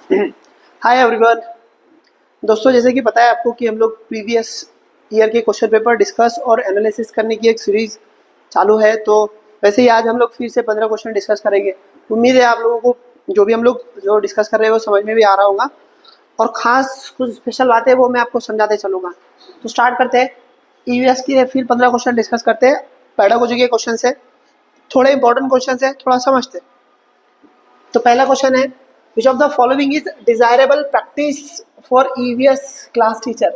Hi everyone. दोस्तों, जैसे कि पता है आपको कि हम लोग प्रीवियस ईयर के क्वेश्चन पेपर डिस्कस और एनालिसिस करने की एक सीरीज चालू है। तो वैसे ही आज हम लोग फिर से 15 क्वेश्चन डिस्कस करेंगे। उम्मीद है आप लोगों को जो भी हम लोग जो डिस्कस कर रहे हैं वो समझ में भी आ रहा होगा, और ख़ास कुछ स्पेशल बातें वो मैं आपको समझाते चलूँगा। तो स्टार्ट करते हैं। ईवीएस की फिर 15 क्वेश्चन डिस्कस करते हैं। पेडागोजी के क्वेश्चन है, थोड़े इंपॉर्टेंट क्वेश्चन है, थोड़ा समझते हैं। तो पहला क्वेश्चन है, विच of the following is desirable practice for EVS class teacher.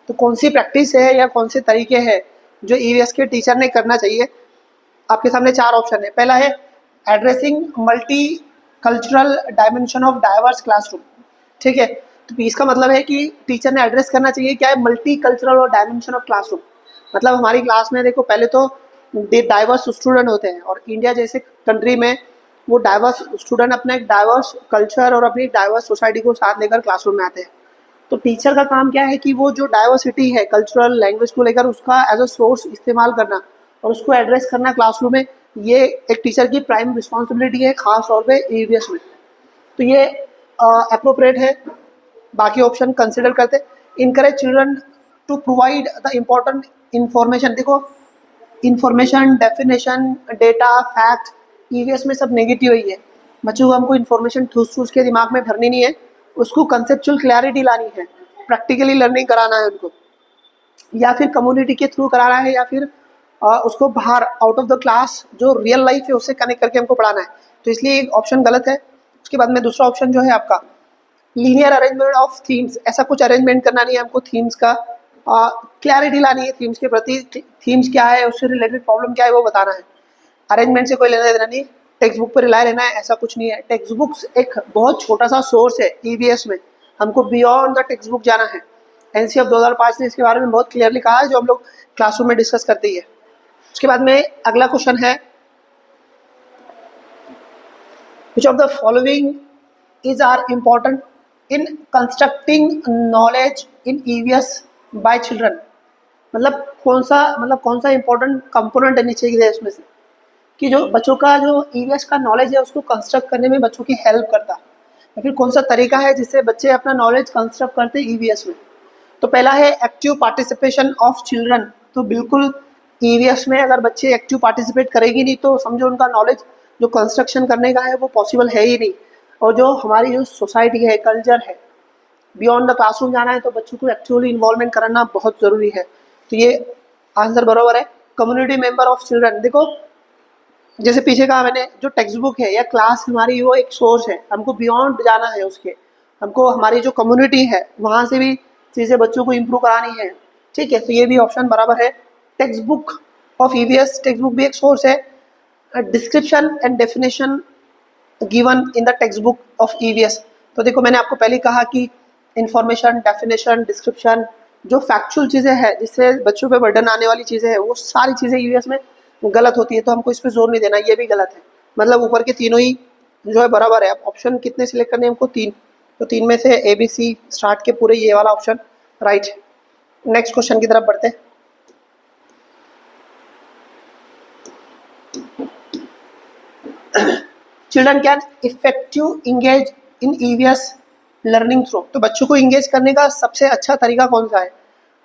तो कौन सी प्रैक्टिस है या कौन से तरीके हैं जो ईवीएस के टीचर ने करना चाहिए। आपके सामने चार ऑप्शन है। पहला है addressing multi cultural dimension of diverse classroom. ठीक है, तो इसका मतलब है कि टीचर ने एड्रेस करना चाहिए क्या है, मल्टी कल्चरल और डायमेंशन ऑफ क्लासरूम। मतलब हमारी क्लास में देखो, पहले तो डाइवर्स स्टूडेंट होते हैं, और इंडिया जैसे कंट्री में वो डाइवर्स स्टूडेंट अपना एक डाइवर्स कल्चर और अपनी डाइवर्स सोसाइटी को साथ लेकर क्लासरूम में आते हैं। तो टीचर का काम क्या है कि वो जो डाइवर्सिटी है कल्चरल लैंग्वेज को लेकर, उसका एज अ सोर्स इस्तेमाल करना और उसको एड्रेस करना क्लासरूम में, ये एक टीचर की प्राइम रिस्पॉन्सिबिलिटी है, खास तौर पे ईवीएस में। तो ये अप्रोप्रिएट है। बाकी ऑप्शन कंसिडर करते। Encourage children to provide the important information. देखो, information, definition, data, fact, EVS में सब नेगेटिव ही है। बच्चों को हमको इन्फॉर्मेशन ठूस ठूस के दिमाग में भरनी नहीं है, उसको कंसेप्चुअल क्लैरिटी लानी है, प्रैक्टिकली लर्निंग कराना है उनको, या फिर कम्युनिटी के थ्रू कराना है, या फिर उसको बाहर आउट ऑफ द क्लास जो रियल लाइफ है उससे कनेक्ट करके हमको पढ़ाना है। तो इसलिए एक ऑप्शन गलत है। उसके बाद में दूसरा ऑप्शन जो है आपका लीनियर अरेंजमेंट ऑफ थीम्स। ऐसा कुछ अरेंजमेंट करना नहीं है हमको, थीम्स का क्लैरिटी लानी है थीम्स के प्रति। थीम्स क्या है, उससे रिलेटेड प्रॉब्लम क्या है वो बताना है। अरेंजमेंट से कोई लेना देना नहीं, टेक्स्ट बुक पर रिलाय रहना है, ऐसा कुछ नहीं है। टेक्स्ट बुक्स एक बहुत छोटा सा सोर्स है ईवीएस में, हमको बियॉन्ड द टेक्स्ट बुक जाना है। एनसीएफ 2005 ने इसके बारे में बहुत क्लियरली कहा है, जो हम लोग क्लासरूम में डिस्कस करते ही है। उसके बाद में अगला क्वेश्चन है, विच of the following is are important in constructing knowledge in EVS by children। मतलब कौन सा इंपॉर्टेंट कंपोनेंट है नीचे की इसमें से कि जो बच्चों का जो ईवीएस का नॉलेज है उसको कंस्ट्रक्ट करने में बच्चों की हेल्प करता है, या फिर कौन सा तरीका है जिससे बच्चे अपना नॉलेज कंस्ट्रक्ट करते हैं ईवीएस में। तो पहला है एक्टिव पार्टिसिपेशन ऑफ चिल्ड्रन। तो बिल्कुल ईवीएस में अगर बच्चे एक्टिव पार्टिसिपेट करेगी नहीं तो समझो उनका नॉलेज जो कंस्ट्रक्शन करने का है वो पॉसिबल है ही नहीं। और जो हमारी जो सोसाइटी है, कल्चर है, बियॉन्ड द क्लासरूम जाना है तो बच्चों को एक्चुअली इन्वॉल्वमेंट करना बहुत ज़रूरी है। तो ये आंसर बराबर है। Community member of children. देखो, जैसे पीछे कहा मैंने, जो टेक्स्ट बुक है या क्लास हमारी वो एक सोर्स है, हमको बियॉन्ड जाना है उसके, हमको हमारी जो कम्युनिटी है वहाँ से भी चीज़ें बच्चों को इम्प्रूव करानी है। ठीक है, तो ये भी ऑप्शन बराबर है। Text book of EVS, text book भी एक सोर्स है। Description and definition given in the text book of EVS. तो देखो, मैंने आपको पहले कहा कि इंफॉर्मेशन, डेफिनेशन, डिस्क्रिप्शन, जो फैक्चुअल चीज़ें हैं जिससे बच्चों पे बर्डन आने वाली चीज़ें हैं, वो सारी चीज़ें ईवीएस में गलत होती है। तो हमको इस पर जोर नहीं देना, ये भी गलत है। मतलब ऊपर के तीनों ही जो है बराबर है। अब ऑप्शन कितने सिलेक्ट करने हैं हमको? तीन। तो तीन में से ए बी सी स्टार्ट के पूरे ये वाला ऑप्शन राइट है। नेक्स्ट क्वेश्चन की तरफ बढ़ते हैं। Children can effective engage in EVS learning through. तो बच्चों को इंगेज करने का सबसे अच्छा तरीका कौन सा है,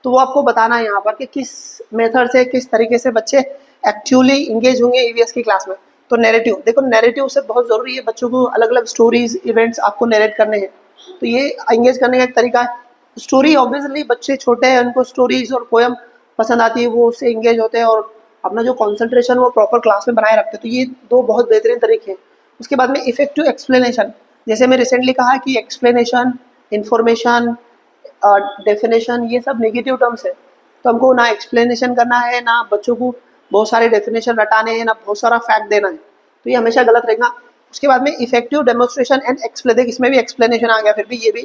तो वो आपको बताना है यहाँ पर कि किस मेथड से, किस तरीके से बच्चे एक्टिवली इंगेज होंगे ईवीएस की क्लास में। तो नैरेटिव, देखो नैरेटिव से बहुत ज़रूरी है, बच्चों को अलग अलग स्टोरीज, इवेंट्स आपको नैरेट करने हैं। तो ये इंगेज करने का एक तरीका है। स्टोरी, ऑब्वियसली बच्चे छोटे हैं, उनको स्टोरीज और पोएम पसंद आती है, वो उससे इंगेज होते हैं और अपना जो कॉन्सेंट्रेशन वो प्रॉपर क्लास में बनाए रखते हैं। तो ये दो बहुत बेहतरीन तरीके हैं। उसके बाद में इफेक्टिव एक्सप्लेनेशन, जैसे मैं रिसेंटली कहा कि एक्सप्लेनेशन, इंफॉर्मेशन, डेफिनेशन, ये सब नेगेटिव टर्म्स है। तो हमको ना एक्सप्लेनेशन करना है, ना बच्चों को बहुत सारे डेफिनेशन रटाने हैं, ना बहुत सारा फैक्ट देना है। तो ये हमेशा गलत रहेगा। उसके बाद में इफेक्टिव डेमोन्स्ट्रेशन एंड एक्सप्लेन, देख इसमें भी एक्सप्लेनेशन आ गया, फिर भी ये भी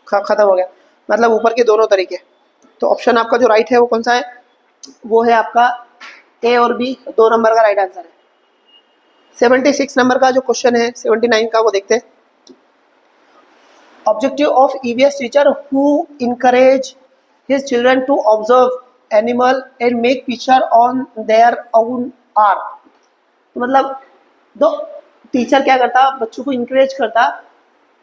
खत्म हो गया। मतलब ऊपर के दोनों तरीके। तो ऑप्शन आपका जो राइट है वो कौन सा है? वो है आपका ए और बी, 2 नंबर का राइट आंसर है। 76 नंबर का जो क्वेश्चन है, 79 का, वो देखते हैं। Objective of EVS teacher who encourage his children to observe animal and make picture on their own are. तो मतलब दो टीचर क्या करता, बच्चों को इनकरेज करता,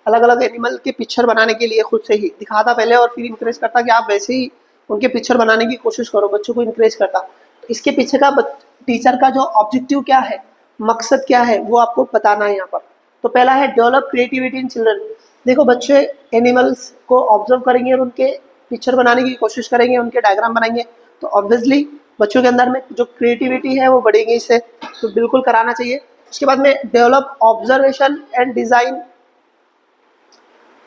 अलग अलग एनिमल के पिक्चर बनाने के लिए खुद से ही दिखाता पहले और फिर इंकरेज करता कि आप वैसे ही उनके पिक्चर बनाने की कोशिश करो, बच्चों को इंकरेज करता। तो इसके पीछे का टीचर का जो ऑब्जेक्टिव क्या है, मकसद क्या है, वो आपको बताना है यहाँ पर। तो पहला है डेवलप क्रिएटिविटी इन चिल्ड्रन। देखो बच्चे एनिमल्स को ऑब्जर्व करेंगे और उनके पिक्चर बनाने की कोशिश करेंगे, उनके डायग्राम बनाएंगे, तो ऑब्वियसली बच्चों के अंदर में जो क्रिएटिविटी है वो बढ़ेगी इससे, तो बिल्कुल कराना चाहिए। उसके बाद में develop observation and design,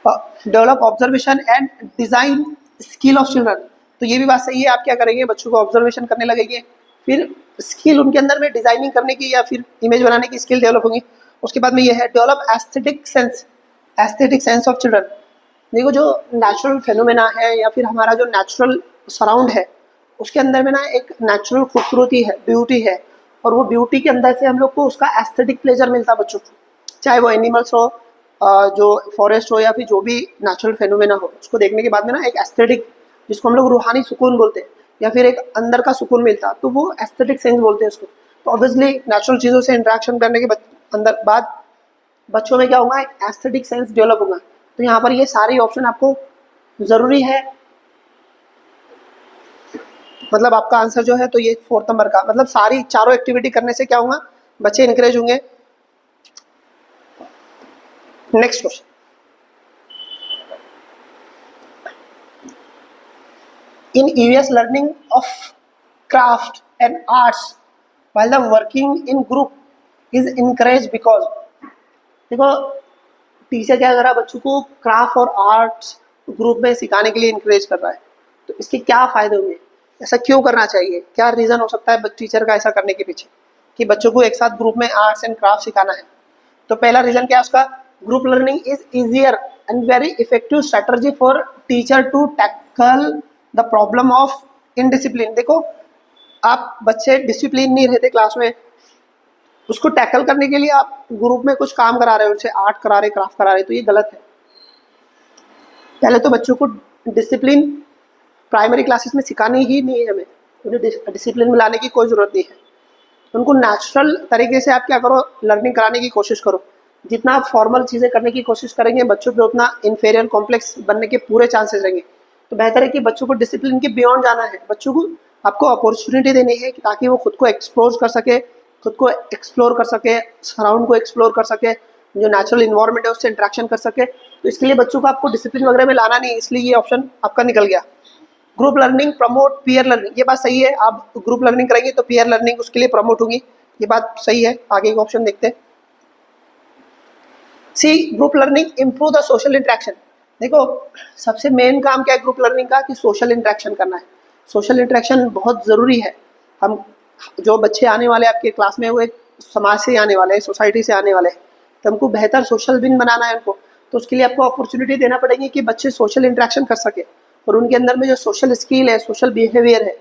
develop observation and design skill of children. तो ये भी बात सही है, आप क्या करेंगे, बच्चों को ऑब्जर्वेशन करने लगेंगे, फिर स्किल उनके अंदर में डिजाइनिंग करने की या फिर इमेज बनाने की स्किल डेवलप होगी। उसके बाद में ये है develop aesthetic sense of children. देखो जो नेचुरल फेनोमेना है या फिर हमारा जो नेचुरल सराउंड है उसके अंदर में ना एक नेचुरल खूबसूरती है, ब्यूटी है, और वो ब्यूटी के अंदर से हम लोग को उसका एस्थेटिक प्लेजर मिलता है बच्चों को, चाहे वो एनिमल्स हो, जो फॉरेस्ट हो या फिर जो भी नेचुरल फेनोमेना हो, उसको देखने के बाद में ना एक एस्थेटिक, जिसको हम लोग रूहानी सुकून बोलते हैं या फिर एक अंदर का सुकून मिलता, तो वो एस्थेटिक सेंस बोलते हैं उसको। तो ऑब्वियसली नेचुरल चीज़ों से इंटरेक्शन करने के अंदर बाद बच्चों में क्या होगा, एक एस्थेटिक सेंस डेवलप होगा। तो यहाँ पर ये सारे ऑप्शन आपको ज़रूरी है, मतलब आपका आंसर जो है तो ये 4 नंबर का, मतलब सारी चारों एक्टिविटी करने से क्या होगा, बच्चे इंकरेज होंगे। Next question, in EVS learning of craft and arts while the working in group is encouraged because, देखो टीचर क्या कर रहा है, बच्चों को क्राफ्ट और आर्ट्स ग्रुप में सिखाने के लिए इंकरेज कर रहा है, तो इसके क्या फायदे होंगे, ऐसा क्यों करना चाहिए, क्या रीज़न हो सकता है टीचर का ऐसा करने के पीछे कि बच्चों को एक साथ ग्रुप में आर्ट्स एंड क्राफ्ट सिखाना है। तो पहला रीज़न क्या है उसका, group learning is easier and very effective strategy for teacher to tackle the problem of indiscipline. देखो आप बच्चे डिसिप्लिन नहीं रहते क्लास में, उसको टैकल करने के लिए आप ग्रुप में कुछ काम करा रहे हो, उनसे आर्ट करा रहे, क्राफ्ट करा रहे, तो ये गलत है। पहले तो बच्चों को डिसिप्लिन प्राइमरी क्लासेस में सिखानी ही नहीं है, हमें उन्हें डिसिप्लिन में लाने की कोई ज़रूरत नहीं है। उनको नेचुरल तरीके से आप क्या करो, लर्निंग कराने की कोशिश करो। जितना आप फॉर्मल चीज़ें करने की कोशिश करेंगे बच्चों पे, उतना इन्फीरियर कॉम्प्लेक्स बनने के पूरे चांसेस रहेंगे। तो बेहतर है कि बच्चों को डिसिप्लिन के बियॉन्ड जाना है, बच्चों को आपको अपॉर्चुनिटी देनी है ताकि वो खुद को एक्सपोज कर सके, खुद को एक्सप्लोर कर सके, सराउंड को एक्सप्लोर कर सके, जो नेचुरल इन्वायरमेंट है उससे इंट्रैक्शन कर सके। तो इसके लिए बच्चों को आपको डिसिप्लिन वगैरह में लाना नहीं, इसलिए ये ऑप्शन आपका निकल गया। Group learning promote peer learning, ये बात सही है, आप ग्रुप लर्निंग करेंगे तो पीयर लर्निंग उसके लिए प्रमोट होगी, ये बात सही है। आगे का ऑप्शन देखते हैं, C group learning improve the social interaction. देखो सबसे मेन काम क्या है ग्रुप लर्निंग का, कि सोशल इंटरेक्शन करना है। सोशल इंटरेक्शन बहुत ज़रूरी है। हम जो बच्चे आने वाले आपके क्लास में वो एक समाज से आने वाले हैं, सोसाइटी से आने वाले हैं, तो हमको बेहतर सोशल बिन बनाना है उनको। तो उसके लिए आपको अपॉर्चुनिटी देना पड़ेगी कि बच्चे सोशल इंटरेक्शन कर सके और उनके अंदर में जो सोशल स्किल है, सोशल बिहेवियर है,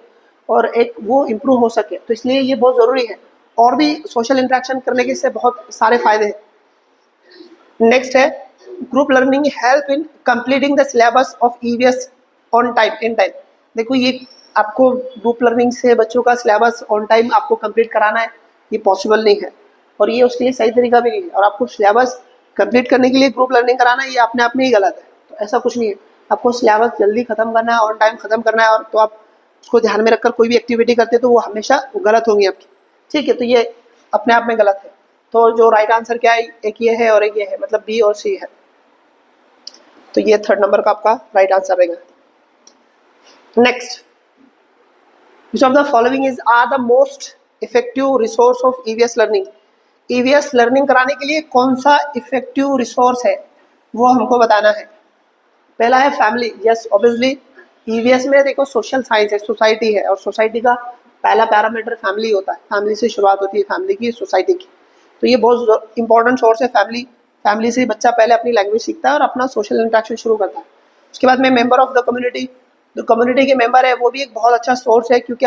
और एक वो इम्प्रूव हो सके। तो इसलिए ये बहुत ज़रूरी है, और भी सोशल इंटरेक्शन करने के से बहुत सारे फायदे हैं। नेक्स्ट है group learning help in completing the syllabus of EVS on time, in time. देखो ये आपको ग्रुप लर्निंग से बच्चों का सिलेबस ऑन टाइम आपको कंप्लीट कराना है, ये पॉसिबल नहीं है और ये उसके लिए सही तरीका भी नहीं है। और आपको सिलेबस कंप्लीट करने के लिए ग्रुप लर्निंग कराना ये अपने आप में ही गलत है, तो ऐसा कुछ नहीं है। आपको सिलेबस जल्दी खत्म करना है, ऑन टाइम खत्म करना है, और तो आप उसको ध्यान में रखकर कोई भी एक्टिविटी करते तो वो हमेशा गलत होंगी आपकी, ठीक है। तो ये अपने आप में गलत है। तो जो राइट आंसर क्या है, एक ये है और एक ये है, मतलब बी और सी है। तो ये 3rd नंबर का आपका राइट आंसर रहेगा। Next, which of the following is are the most effective resource of EVS learning? EVS learning कराने के लिए कौन सा इफेक्टिव रिसोर्स है वो हमको बताना है। पहला है फैमिली, यस ऑब्वियसली EVS में देखो सोशल साइंस है, सोसाइटी है, और सोसाइटी का पहला पैरामीटर फैमिली होता है। फैमिली से शुरुआत होती है, फैमिली की, सोसाइटी की। तो ये बहुत इंपॉर्टेंट सोर्स है फैमिली। फैमिली से बच्चा पहले अपनी लैंग्वेज सीखता है और अपना सोशल इंटरेक्शन शुरू करता है। उसके बाद में मेंबर ऑफ द कम्युनिटी, जो कम्युनिटी के मेंबर है वो भी एक बहुत अच्छा सोर्स है, क्योंकि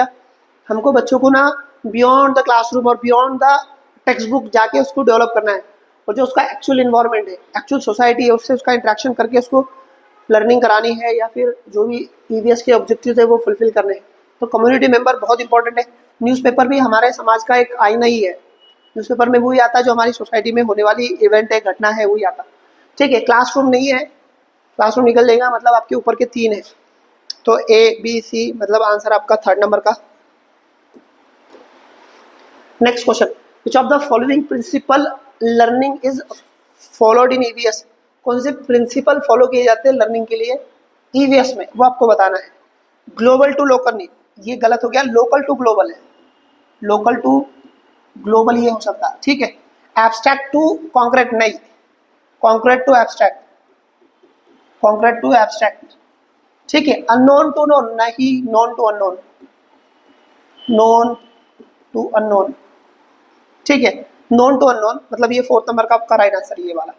हमको बच्चों को ना बियॉन्ड द क्लासरूम और बियॉन्ड द टेक्स्ट बुक जाके उसको डेवलप करना है, और जो उसका एक्चुअल इन्वायरमेंट है, एक्चुअल सोसाइटी है, उससे उसका इंटरेक्शन करके उसको लर्निंग करानी है, या फिर जो भी EVS के ऑब्जेक्टिव्स है वो फुलफिल करने हैं। तो कम्युनिटी मेंबर बहुत इंपॉर्टेंट है। न्यूज़पेपर भी हमारे समाज का एक आईना ही है। न्यूज़पेपर में वही आता है जो हमारी सोसाइटी में होने वाली इवेंट है, घटना है, वही आता। ठीक है, क्लासरूम नहीं है, क्लासरूम निकल जाएगा, मतलब आपके ऊपर के 3 है, तो ए बी सी, मतलब आंसर आपका 3rd नंबर का। Next question, which of the following principle learning is followed in EVS? कौन से प्रिंसिपल फॉलो किए जाते हैं लर्निंग के लिए ईवीएस में, वो आपको बताना है। ग्लोबल टू लोकल नहीं, ये गलत हो गया, लोकल टू ग्लोबल है, लोकल टू ग्लोबल ये हो सकता है, ठीक है। एब्स्ट्रैक्ट टू कॉन्क्रीट नहीं, concrete to abstract, concrete to abstract, ठीक है। अननोन टू नोन नहीं, known to unknown, known to unknown, ठीक है। नोन टू अननोन मतलब ये 4th नंबर का आपका राइट आंसर ये वाला।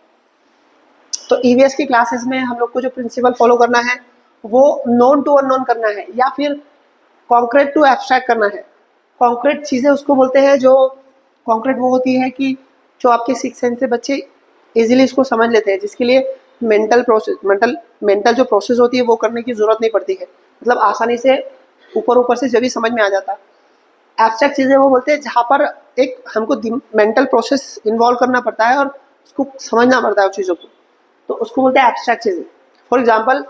तो ईवीएस की क्लासेस में हम लोग को जो प्रिंसिपल फॉलो करना है वो नोन टू अननोन करना है या फिर कॉन्क्रीट टू एब्स्ट्रैक्ट करना है। कॉन्क्रीट चीज़ें उसको बोलते हैं जो कॉन्क्रीट वो होती है कि जो आपके 6 सेंस से बच्चे इजीली इसको समझ लेते हैं, जिसके लिए मेंटल जो प्रोसेस होती है वो करने की ज़रूरत नहीं पड़ती है, मतलब आसानी से ऊपर से जब भी समझ में आ जाता है। एब्स्ट्रैक्ट चीज़ें वो बोलते हैं जहाँ पर एक हमको मेंटल प्रोसेस इन्वॉल्व करना पड़ता है और उसको समझना पड़ता है उस चीज़ों को, तो उसको बोलते हैं एब्स्ट्रैक्ट चीज़ें। फॉर एग्जांपल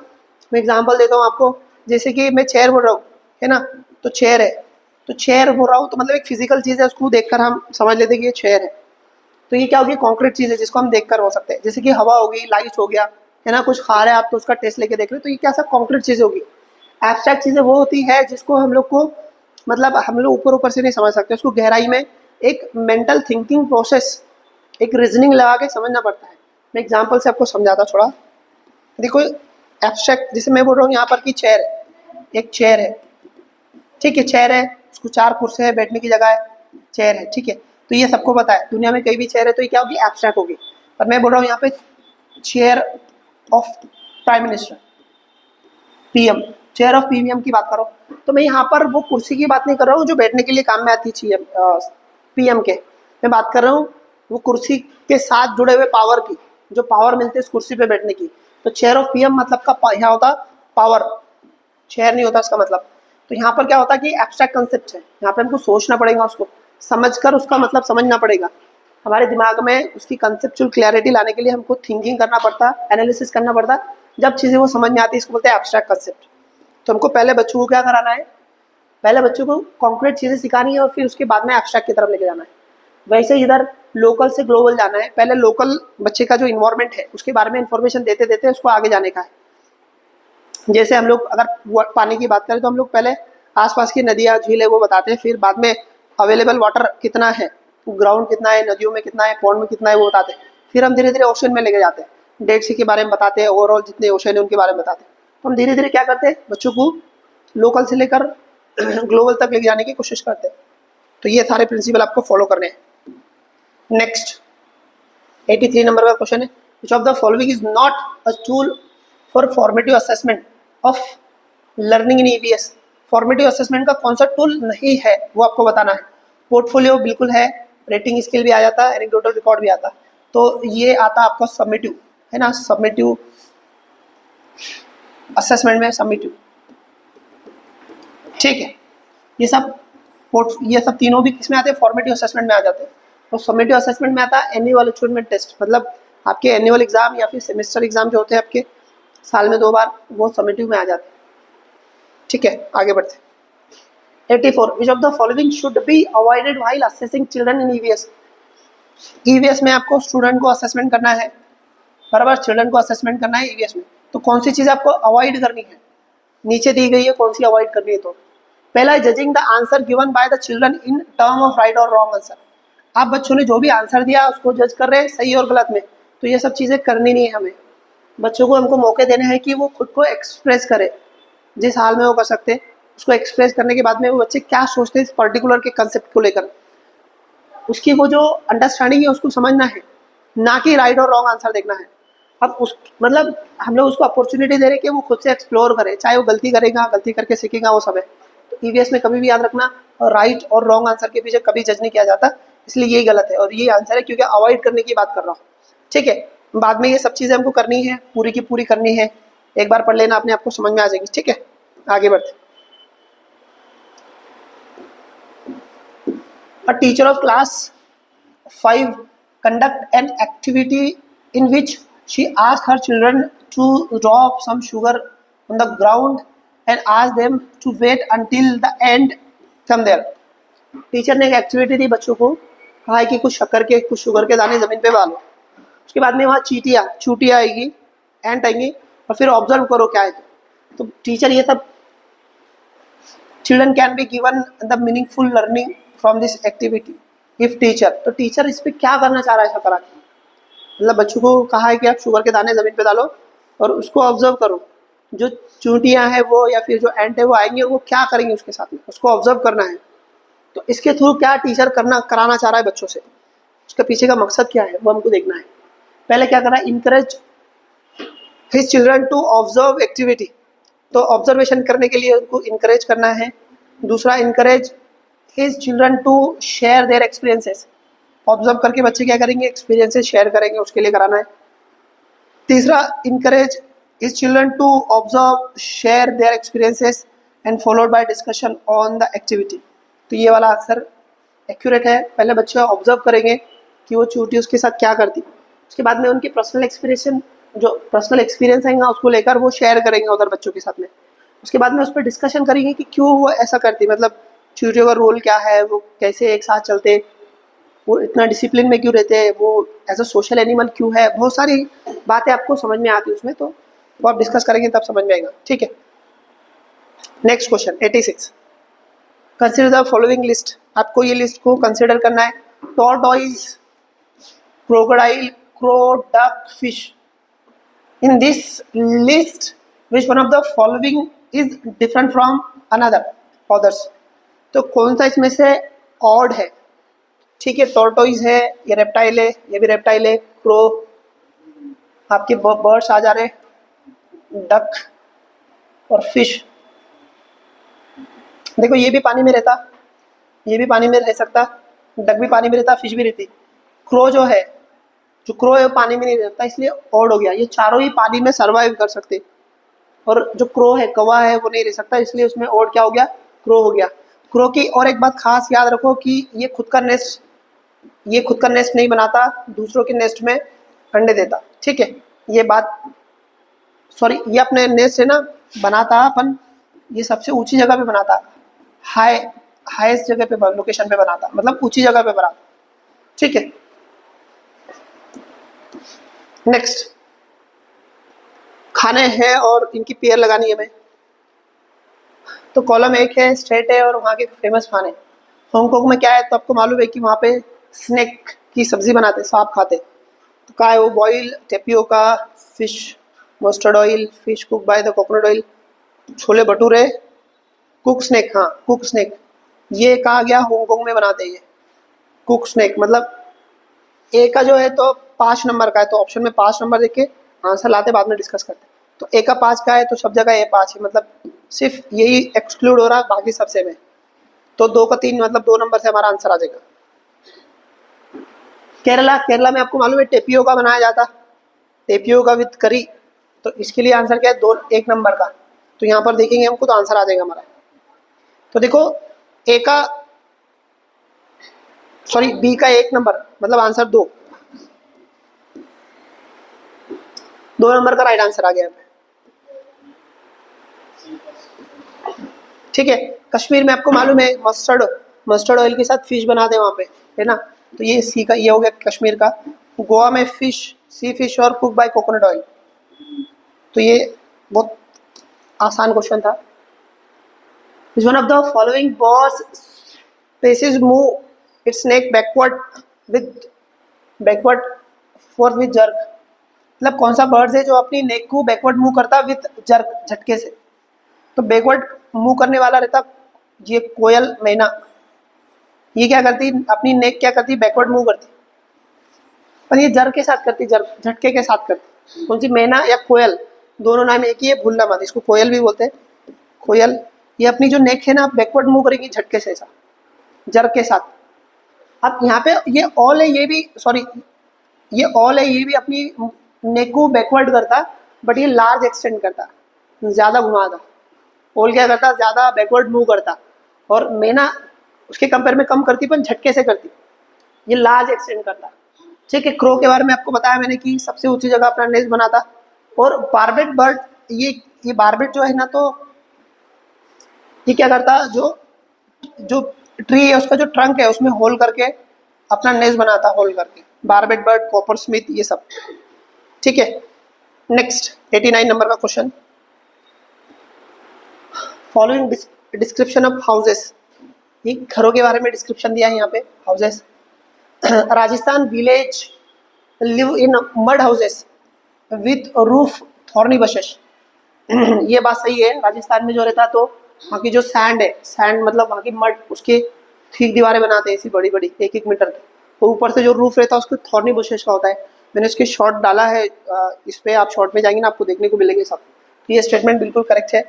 मैं एग्जांपल देता हूँ आपको, जैसे कि मैं चेयर बोल रहा हूँ, है ना, तो चेयर है, तो चेयर बोल रहा हूँ तो मतलब एक फिजिकल चीज़ है, उसको देखकर हम समझ लेते हैं कि ये चेयर है। तो ये क्या होगी, कॉन्क्रीट चीज़ है जिसको हम देखकर हो सकते हैं, जैसे कि हवा होगी, लाइट हो गया, है ना, कुछ खा रहे हैं आप तो उसका टेस्ट लेके देख रहे हो, तो ये क्या सब कॉन्क्रीट चीज़ें होगी। एब्स्ट्रैक्ट चीज़ें वो होती है जिसको हम लोग को मतलब हम लोग ऊपर से नहीं समझ सकते, उसको गहराई में एक मेंटल थिंकिंग प्रोसेस, एक रीजनिंग लगा के समझना पड़ता है। मैं एग्जांपल से आपको समझाता थोड़ा। देखो एब्स्ट्रैक्ट जैसे मैं बोल रहा हूँ यहाँ पर कि चेयर है, एक चेयर है, ठीक है, चेयर है, उसको 4 कुर्सी है, बैठने की जगह है, चेयर है, ठीक है। तो ये सबको पता है, दुनिया में कहीं भी चेयर है तो ये क्या होगी, एब्स्ट्रैक्ट होगी। पर मैं बोल रहा हूँ यहाँ पे chair of prime minister, PM, chair of PM की बात करो, तो मैं यहाँ पर वो कुर्सी की बात नहीं कर रहा हूँ जो बैठने के लिए काम में आती है पीएम के, मैं बात कर रहा हूँ वो कुर्सी के साथ जुड़े हुए पावर की, जो पावर मिलती है इस कुर्सी पे बैठने की। तो चेयर ऑफ पीएम मतलब का यहाँ होता पावर, चेयर नहीं होता इसका मतलब। तो यहाँ पर क्या होता है कि एब्स्ट्रैक्ट कंसेप्ट है, यहाँ पे हमको सोचना पड़ेगा, उसको समझकर उसका मतलब समझना पड़ेगा, हमारे दिमाग में उसकी कंसेप्चुअल क्लैरिटी लाने के लिए हमको थिंकिंग करना पड़ता, एनालिसिस करना पड़ता, जब चीज़ें वो समझ में आती है, इसको बोलते हैं एब्स्ट्रैक्ट कंसेप्ट। तो हमको पहले बच्चों को क्या कराना है, पहले बच्चों को कॉन्क्रीट चीज़ें सिखानी है और फिर उसके बाद में एब्स्ट्रैक्ट की तरफ लेके जाना है। वैसे इधर लोकल से ग्लोबल जाना है, पहले लोकल बच्चे का जो इन्वायरमेंट है उसके बारे में इंफॉर्मेशन देते देते उसको आगे जाने का है। जैसे हम लोग अगर पानी की बात करें तो हम लोग पहले आसपास की नदियाँ झीलें वो बताते हैं, फिर बाद में अवेलेबल वाटर कितना है, ग्राउंड कितना है, नदियों में कितना है, पॉन्ड में कितना है वो बताते हैं, फिर हम धीरे धीरे ओशन में लेके जाते हैं, डेड सी के बारे में बताते हैं, ओवरऑल जितने ओशन है उनके बारे में बताते हैं। तो हम धीरे धीरे क्या करते हैं, बच्चों को लोकल से लेकर ग्लोबल तक लेके जाने की कोशिश करते हैं। तो ये सारे प्रिंसिपल आपको फॉलो करने हैं। नेक्स्ट 83 नंबर का क्वेश्चन है, विच of the following is not a tool for formative assessment of learning in EVS? Formative assessment का कौन सा टूल नहीं है वो आपको बताना है। पोर्टफोलियो बिल्कुल है, रेटिंग स्केल भी आ जाता है, एनेक्डोटल रिकॉर्ड भी आता है, तो ये आता आपका सबमिटिव, है ना, सबमिटिव असेसमेंट में सबमिटिव, ठीक है। ये सब तीनों भी किसमें आते हैं, फॉर्मेटिव असेसमेंट में आ जाते हैं। तो सबमिटिव असेसमेंट में आता है एनुअल अचीवमेंट टेस्ट, मतलब आपके एनुअल एग्जाम या फिर सेमेस्टर एग्जाम जो होते हैं आपके साल में 2 बार, वो सबमिटिव में आ जाते हैं, ठीक है। आगे बढ़ते हैं। 84 विच of the following should be avoided while assessing children in EVS? EVS में आपको स्टूडेंट को असेसमेंट करना है, बराबर, चिल्ड्रन को असेसमेंट करना है ईवीएस में, तो कौन सी चीज़ आपको अवॉइड करनी है, नीचे दी गई है कौन सी अवॉइड करनी है। तो पहला है judging the answer given by the children in term of right और रॉन्ग आंसर। आप बच्चों ने जो भी आंसर दिया उसको जज कर रहे हैं सही और गलत में, तो ये सब चीज़ें करनी नहीं है हमें। बच्चों को हमको मौके देने हैं कि वो खुद को एक्सप्रेस करे, जिस हाल में वो कर सकते हैं उसको एक्सप्रेस करने के बाद में वो बच्चे क्या सोचते हैं इस पर्टिकुलर के कंसेप्ट को लेकर, उसकी वो जो अंडरस्टैंडिंग है उसको समझना है, ना कि राइट और रॉन्ग आंसर देखना है। अब उस मतलब हम लोग उसको अपॉर्चुनिटी दे रहे हैं कि वो खुद से एक्सप्लोर करे, चाहे वो गलती करेगा, गलती करके सीखेगा, वो सब है। तो ईवीएस में कभी भी याद रखना, राइट और रॉन्ग आंसर के पीछे कभी जज नहीं किया जाता, इसलिए यही गलत है और ये आंसर है, क्योंकि अवॉइड करने की बात कर रहा हूँ, ठीक है। बाद में ये सब चीज़ें हमको करनी है, पूरी की पूरी करनी है, एक बार पढ़ लेना, अपने आपको समझ में आ जाएगी, ठीक है। आगे बढ़ते। A teacher of class 5 conduct an activity in which She asked her children to drop some sugar on the ground and asked them to wait until the end come there. Teacher ने एक activity दी बच्चों को, कहा है कि कुछ शक्कर के कुछ शुगर के दाने जमीन पे डालो, उसके बाद में वहाँ चींटियाँ आएगी, एंट आएंगी, और फिर ऑब्जर्व करो क्या है। तो टीचर ये सब children can be given the meaningful learning from this activity if teacher. तो टीचर इस पर क्या करना चाह रहा है ऐसा करा के, मतलब बच्चों को कहा है कि आप शुगर के दाने ज़मीन पे डालो और उसको ऑब्जर्व करो, जो चूंटियाँ हैं वो या फिर जो एंट है वो आएंगे और वो क्या करेंगे उसके साथ में, उसको ऑब्जर्व करना है। तो इसके थ्रू क्या टीचर कराना चाह रहा है बच्चों से, उसके पीछे का मकसद क्या है वो हमको देखना है। पहले क्या करना है, encourage his children to observe activity, तो ऑब्जर्वेशन करने के लिए उनको इनकरेज करना है। दूसरा, encourage his children to share their experiences, observe करके बच्चे क्या करेंगे, एक्सपीरियंसेस शेयर करेंगे, उसके लिए कराना है। तीसरा, encourage his children to observe share their experiences and followed by discussion on the activity. तो ये वाला आंसर एक्यूरेट है। पहले बच्चे ऑब्जर्व करेंगे कि वो चूंटी उसके साथ क्या करती, उसके बाद में उनकी पर्सनल एक्सपीरियंस आएगा उसको लेकर वो शेयर करेंगे उधर बच्चों के साथ में। उसके बाद में उस पर डिस्कशन करेंगे कि क्यों वो ऐसा करती, मतलब चूंटियों का रोल क्या है, वो कैसे एक साथ चलते, वो इतना डिसिप्लिन में क्यों रहते हैं, वो एज अ सोशल एनिमल क्यों है, बहुत सारी बातें आपको समझ में आती है उसमें, तो वो आप डिस्कस करेंगे तब समझ में आएगा। ठीक है, next question 86, consider the following list. आपको ये लिस्ट को कंसिडर करना है। Tortoise, crocodile, crow, duck, fish. In this list which one of the following is different from others. तो कौन सा इसमें से ऑड है। ठीक है, टॉर्टोइज है, ये रेप्टाइल है, ये भी रेप्टाइल है, क्रो, आपके बर्ड्स आ जा रहे, डक और फिश। देखो ये भी पानी में रहता, ये भी पानी में रह सकता, डक भी पानी में रहता, फिश भी रहती। क्रो जो क्रो है वो पानी में नहीं रहता, इसलिए ऑड हो गया। ये चारों ही पानी में सर्वाइव कर सकते, और जो क्रो है, कौवा है, वो नहीं रह सकता, इसलिए उसमें ऑड क्या हो गया, क्रो हो गया। क्रो की और एक बात खास याद रखो कि ये खुद का नेस्ट नहीं बनाता, दूसरों के नेस्ट में अंडे देता। ठीक है, ये बात, सॉरी, ये अपने नेस्ट है ना बनाता अपन, ये सबसे ऊंची जगह पे बनाता, हाईएस्ट जगह पे, लोकेशन पे बनाता, मतलब ऊंची जगह पे बनाता। ठीक है, नेक्स्ट, खाने हैं और इनकी पेयर लगानी है हमें। तो कॉलम 1 है, स्ट्रेट है, और वहाँ के फेमस खाने। हांगकांग में क्या है, तो आपको मालूम है कि वहाँ पे स्नेक की सब्जी बनाते, सांप खाते। तो क्या है वो, boil tapioca, fish mustard oil, fish cook by the coconut oil, chole bhature, cook snake. हाँ, कुक स्नेक, ये कहा गया हांगकांग में बनाते हैं ये कुक स्नेक। मतलब ए का जो है तो 5 नंबर का है, तो ऑप्शन में 5 नंबर देख के आंसर लाते, बाद में डिस्कस करते। तो ए का 5 का है तो सब जगह ए 5 है, मतलब सिर्फ यही एक्सक्लूड हो रहा है, बाकी सबसे में। तो 2 का 3, मतलब 2 नंबर से हमारा आंसर आ जाएगा। केरला में आपको मालूम है टेपियोका बनाया जाता, टेपियोका विद करी। तो इसके लिए आंसर क्या है, 1 नंबर का। तो यहाँ पर देखेंगे हमको तो आंसर आ जाएगा हमारा। तो देखो ए का, सॉरी, बी का 1 नंबर, मतलब आंसर 2 नंबर का राइट आंसर आ गया। ठीक है, कश्मीर में आपको मालूम है मस्टर्ड ऑयल के साथ फिश बनाते हैं वहाँ पे, है ना। तो ये सी का, ये हो गया कश्मीर का। गोवा में सी फिश और कुक बाय कोकोनट ऑयल। तो ये बहुत आसान क्वेश्चन था। Is one of the following birds species move it's neck backward fourth with jerk. मतलब कौन सा बर्ड्स है जो अपनी नेक को बैकवर्ड मूव करता विद जर्क, झटके से। तो बैकवर्ड मूव करने वाला रहता ये कोयल, मैना। ये क्या करती, अपनी नेक क्या करती, बैकवर्ड मूव करती, पर ये जर्क के साथ करती, जर्क झटके के साथ करती। कौन सी, मैना या कोयल, दोनों नाम एक ही है, भूलना मत, इसको कोयल भी बोलते हैं, कोयल। ये अपनी जो नेक है ना बैकवर्ड मूव करेगी झटके से, ऐसा जर्क के साथ। अब यहाँ पे ये ऑल है, ये भी, सॉरी, ये ऑल है, ये भी अपनी नेक को बैकवर्ड करता, बट ये लार्ज एक्सटेंड करता, ज़्यादा घुमाता। ऑल क्या करता, ज़्यादा बैकवर्ड मूव करता, और मैना उसके कंपेयर में कम करती, पर झटके से करती, ये लार्ज एक्सटेंड करता। ठीक है, क्रो के बारे में आपको बताया मैंने कि सबसे ऊंची जगह अपना नेस्ट बना था। और बार्बेट बर्ड, ये बार्बेट जो है ना, तो ये क्या करता, जो जो ट्री है उसका जो ट्रंक है उसमें होल करके अपना नेस्ट बनाता, होल करके। बार्बेट बर्ड, कॉपर स्मिथ, ये सब। ठीक है, नेक्स्ट 89 नंबर का question. Following description of houses, ये घरों के बारे में डिस्क्रिप्शन दिया है यहाँ पे, houses. Rajasthan village live in mud houses with roof thorny buses. ये बात सही है, राजस्थान में जो रहता तो वहाँ की जो सैंड है, सैंड मतलब वहाँ की मड, उसके ठीक दीवारें बनाते हैं ऐसी बड़ी बड़ी 1-1 मीटर की। तो ऊपर से जो रूफ रहता है उसको थॉर्नी बुशेस का होता है। मैंने इसके शॉर्ट डाला है, इस पे आप शॉर्ट में जाएंगे ना, आपको देखने को मिलेंगे सब। तो ये स्टेटमेंट बिल्कुल करेक्ट है।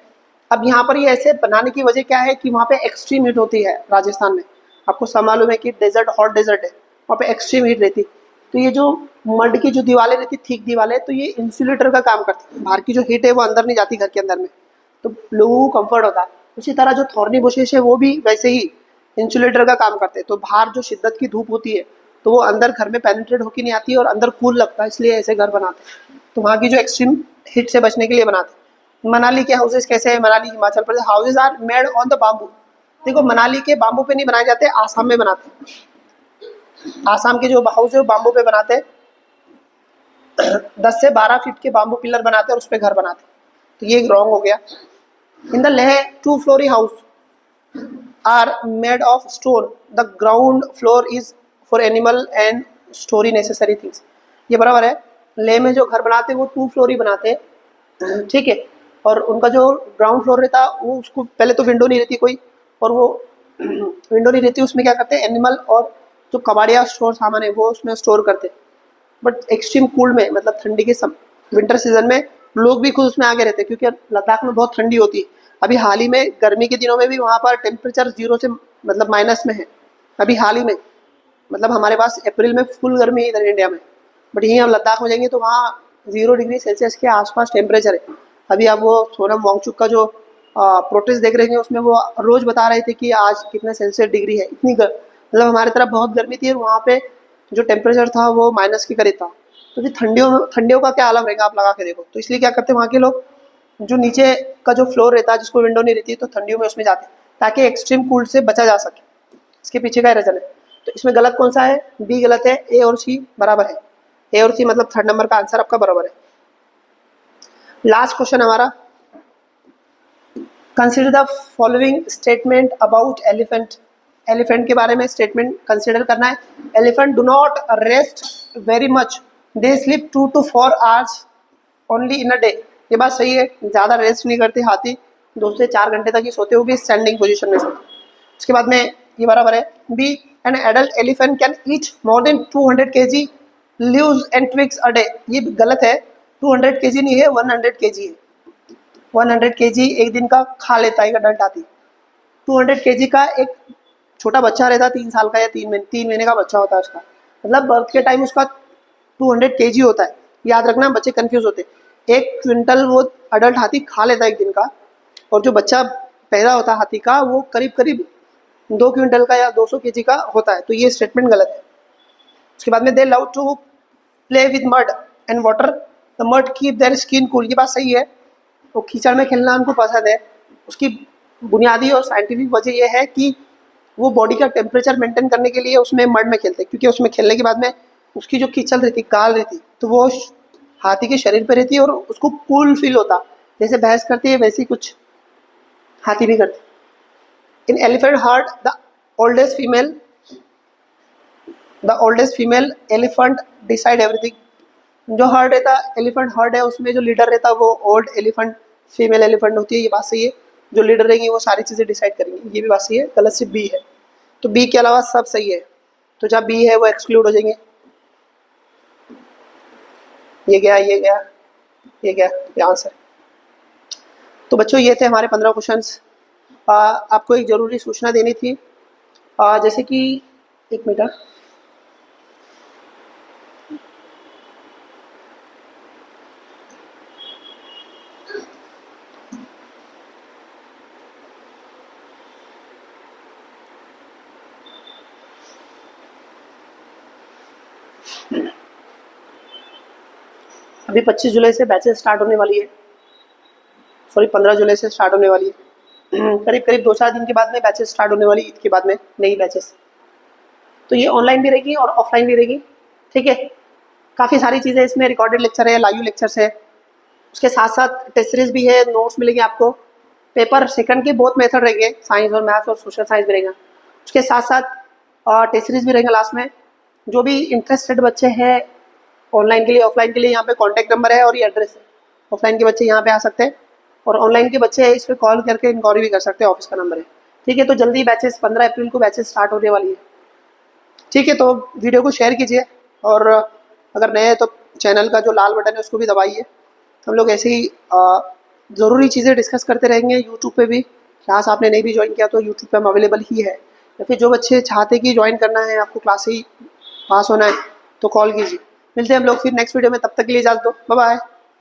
अब यहाँ पर ये ऐसे बनाने की वजह क्या है कि वहाँ पे एक्सट्रीम हीट होती है राजस्थान में। आपको सब मालूम है कि डेजर्ट, हॉट डेजर्ट है, वहाँ पे एक्सट्रीम हीट रहती। तो ये जो मड की जो दीवारें रहती, थिक दीवारें, तो ये इंसुलेटर का काम करती है। बाहर की जो हीट है वो अंदर नहीं जाती घर के अंदर में, तो लोगों को कंफर्ट होता है। उसी तरह जो थॉर्नी बुशेस है वो भी वैसे ही इंसुलेटर का काम करते हैं। तो बाहर जो शिद्दत की धूप होती है तो वो अंदर घर में पेनिट्रेट होकर नहीं आती और अंदर कूल लगता है, इसलिए ऐसे घर बनाते हैं। तो वहाँ की जो एक्सट्रीम हीट से बचने के लिए बनाते हैं। मनाली के हाउसेज कैसे हैं? Manali Himachal Pradesh, houses are made on the bamboo. देखो, मनाली के बाम्बू पे नहीं बनाए जाते, आसाम में बनाते हैं। आसाम के जो हाउस है वो बाम्बू पे बनाते हैं। 10 से 12 फीट के बाम्बू पिलर बनाते हैं और उस पर घर बनाते हैं। तो ये रॉन्ग हो गया। In the Leh 2 floored house are made of stone, the ground floor is for animal and story necessary things. ये बराबर है। लेह में जो घर बनाते हैं वो 2 फ्लोरी बनाते हैं, ठीक है। और उनका जो ग्राउंड फ्लोर रहता है वो, उसको पहले तो विंडो नहीं रहती कोई, और वो विंडो नहीं रहती, उसमें क्या करते हैं, एनिमल और जो कबाड़िया स्टोर सामान है वो उसमें स्टोर करते हैं। बट एक्सट्रीम कूल में, मतलब ठंडी के विंटर सीजन में लोग भी खुद उसमें आगे रहते हैं, क्योंकि लद्दाख में बहुत ठंडी होती है। अभी हाल ही में गर्मी के दिनों में भी वहाँ पर टेम्परेचर 0 से मतलब माइनस में है। अभी हाल ही में, मतलब हमारे पास अप्रैल में फुल गर्मी है इधर इंडिया में। बट यहीं हम लद्दाख में जाएंगे तो वहाँ 0 डिग्री सेल्सियस के आसपास टेम्परेचर है। अभी आप वो सोनम वांगचुक का जो प्रोटेस्ट देख रहे हैं उसमें वो रोज बता रहे थे कि आज कितने सेल्सियस डिग्री है। इतनी मतलब हमारी तरफ बहुत गर्मी थी और वहाँ पे जो टेम्परेचर था वो माइनस के करीब था। तो फिर ठंडियों का क्या आलम रहेगा, आप लगा के देखो। तो इसलिए क्या करते हैं वहाँ के लोग, जो नीचे का जो फ्लोर रहता है जिसको विंडो नहीं रहती, तो ठंडियों में उसमें जाते हैं ताकि एक्सट्रीम कूल्ड से बचा जा सके। इसके पीछे का रीजन है। तो इसमें गलत कौन सा है? बी गलत है, ए और सी बराबर है। ए और सी मतलब 3rd नंबर का आंसर आपका बराबर है। लास्ट क्वेश्चन हमारा, consider the following statement about elephant. Elephant के बारे में स्टेटमेंट कंसिडर करना है। Elephant do not rest very much, they sleep 2 to 4 hours only in a day. ये बात सही है, ज़्यादा रेस्ट नहीं करते हाथी, 2 से 4 घंटे तक ही सोते, वो भी स्टैंडिंग पोजीशन में सोते। उसके बाद में ये बराबर है। B, an adult elephant can eat more than 200 kg leaves and twigs a day. ये गलत है, 200 kg नहीं है, 100 kg है। 100 kg एक दिन का खा लेता है एक अडल्ट हाथी। 200 kg का एक छोटा बच्चा रहता है, 3 साल का या 3 महीने का बच्चा होता है उसका, मतलब बर्थ के टाइम उसका 200 kg होता है। याद रखना, बच्चे कंफ्यूज होते हैं। 1 क्विंटल वो अडल्ट हाथी खा लेता है एक दिन का, और जो बच्चा पैदा होता है हाथी का वो करीब करीब 2 क्विंटल का या 200 kg का होता है। तो ये स्टेटमेंट गलत है। उसके बाद में they love to play with mud and water, the mud keep their skin cool. ये बात सही है, तो कीचड़ में खेलना उनको पसंद है। उसकी बुनियादी और साइंटिफिक वजह यह है कि वो बॉडी का टेम्परेचर मेंटेन करने के लिए उसमें मड में खेलते हैं, क्योंकि उसमें खेलने के बाद में उसकी जो कीचड़ रहती, काल रहती, तो वो हाथी के शरीर पे रहती है और उसको कूल फील होता। जैसे भैंस करती है वैसे ही कुछ हाथी भी करती। In elephant herd oldest female the oldest female elephant decide everything. जो हर्ड रहता, एलिफेंट हर्ड है, उसमें जो लीडर रहता वो ओल्ड एलिफेंट, फीमेल एलिफेंट होती है। ये बात सही है, जो लीडर रहेंगी वो सारी चीज़ें डिसाइड करेंगी। ये भी बात सही है, गलत सिर्फ बी है। तो बी के अलावा सब सही है, तो जहाँ बी है वो एक्सक्लूड हो जाएंगे। ये गया, ये गया, ये गया, ये आंसर। तो बच्चों ये थे हमारे 15 क्वेश्चंस। आपको एक ज़रूरी सूचना देनी थी, जैसे कि 1 मिनट, अभी 25 जुलाई से बैचेस स्टार्ट होने वाली है, सॉरी 15 जुलाई से स्टार्ट होने वाली है। करीब करीब 2-4 दिन के बाद में बैचेस स्टार्ट होने वाली, ईद के बाद में नई बैचेस। तो ये ऑनलाइन भी रहेगी और ऑफलाइन भी रहेगी, ठीक है। काफ़ी सारी चीज़ें इसमें, रिकॉर्डेड लेक्चर है, लाइव लेक्चर्स है, उसके साथ साथ टेस्ट सीरीज भी है, नोट्स मिलेंगे आपको, पेपर सेकंड के बहुत मेथड रहेंगे, साइंस और मैथ्स और सोशल साइंस भी रहेगा। उसके साथ साथ टेस्ट सीरीज भी रहेंगे लास्ट में। जो भी इंटरेस्टेड बच्चे हैं ऑनलाइन के लिए, ऑफलाइन के लिए, यहाँ पे कॉन्टैक्ट नंबर है और ये एड्रेस है। ऑफलाइन के बच्चे यहाँ पे आ सकते हैं और ऑनलाइन के बच्चे इस पर कॉल करके इंक्वायरी भी कर सकते हैं, ऑफिस का नंबर है, ठीक है। तो जल्दी बैचेस 15 अप्रैल को बैचेस स्टार्ट होने वाली है, ठीक है। तो वीडियो को शेयर कीजिए और अगर नए हैं तो चैनल का जो लाल बटन है उसको भी दबाइए। हम लोग ऐसे ही ज़रूरी चीज़ें डिस्कस करते रहेंगे यूट्यूब पे भी। क्लास आपने नहीं भी ज्वाइन किया तो यूट्यूब पे हम अवेलेबल ही है, या फिर जो बच्चे चाहते कि ज्वाइन करना है, आपको क्लास से ही पास होना है, तो कॉल कीजिए। मिलते हैं हम लोग फिर नेक्स्ट वीडियो में, तब तक के लिए इजाज़त दो, बाय बाय।